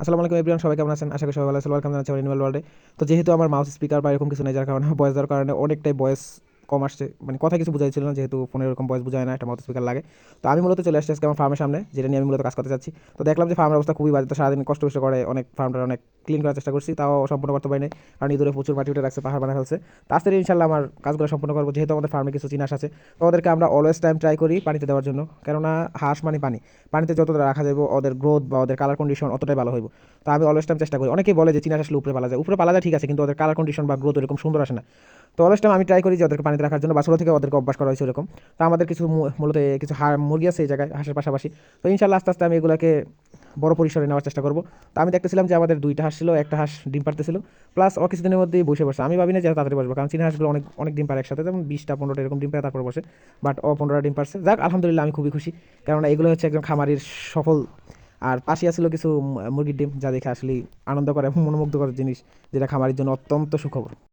আসসালামু আলাইকুম এভরিওয়ান, সবাই কেমন আছেন? আশা করি সবাই ভালো আছেন। ওয়েলকাম জানাচ্ছি আমার অ্যানিমাল ওয়ার্ল্ডে। তো যেহেতু আমার মাউস স্পিকার বা এরকম কিছু নেই, যার কারণে ভয়েস দেওয়ার কারণে অনেকটাই ভয়েস কম আসছে, মানে কথা কিছু বোঝাইছিল না, যেহেতু ফোনে এরকম ভয়েস বোঝায় না, একটা মাউস স্পিকার লাগে। তো আমি মূলত চলে আসছি আজকে আমার ফার্মের সামনে, যেটা নিয়ে আমি মূলত কাজ করতে চাচ্ছি। তো দেখলাম যে ফার্মের অবস্থা খুবই বাজে। তো সারাদিন কষ্ট করে অনেক ফার্মটা অনেক ক্লিন করার চেষ্টা করছি, তাও সম্পূর্ণ করতে পারিনি, কারণ ইঁদুরে প্রচুর মাটি উঠে রাখছে, পাহাড় বানা ফেলছে। তো আস্তে ইনশাল্লাহ আমার কাজগুলো সম্পূর্ণ করবো, যেহেতু আমাদের ফার্মে কিছু চিনাস আছে। তো ওদেরকে আমরা অলওয়েজ টাইম ট্রাই করি পানিতে দেওয়ার জন্য, কেননা হাঁস মানে পানি, পানিতে যতটা রাখা যাবে ওদের গ্রোথ বা ওদের কালার কন্ডিশন অতটাই ভালো হইব। তো আমি অলওয়েজ টাইম চেষ্টা করি। অনেকেই বলে যে চিনাস আসলে উপরে পালা যায় ঠিক আছে, কিন্তু ওদের কালার কন্ডিশন বা গ্রোথ এরকম সুন্দর আসে না। তো অলওয়েজ টাইম আমি ট্রাই করি যে ওদেরকে পানিতে রাখার জন্য, বা ছোটো থেকে ওদেরকে অভ্যাস করা হয়েছে এরকম। তো আমাদের কিছু মূলত কিছু মুরগি আছে এই জায়গায় হাঁসের পাশাপাশি। তো ইনশাল্লাহ আস্তে আস্তে আমি এগুলোকে বড় পরিসরে নেওয়ার চেষ্টা করবো। তো আমি দেখতেছিলাম যে আমাদের দুইটা হাঁস ছিল, একটা হাঁস ডিম পারতেছিল, প্লাস ও কিছুদিনের মধ্যেই বসে পড়ছে। আমি ভাবি না যে এত তাড়াতাড়ি বসবো, কারণ চীনা হাঁসগুলো অনেক অনেক ডিম পারে একসাথে, যেমন 20টা 15টা এরকম ডিম পারে তারপর বসে। বাট ও 15টা ডিম পারছে, যাক আলহামদুলিল্লাহ, আমি খুবই খুশি। কেননা এগুলো হচ্ছে একজন খামারির সফল। আর পাশে ছিল কিছু মুরগির ডিম, যা দেখে আসলে আনন্দ করে এবং মনোমুগ্ধকর জিনিস, যেটা খামারের জন্য অত্যন্ত সুখবর।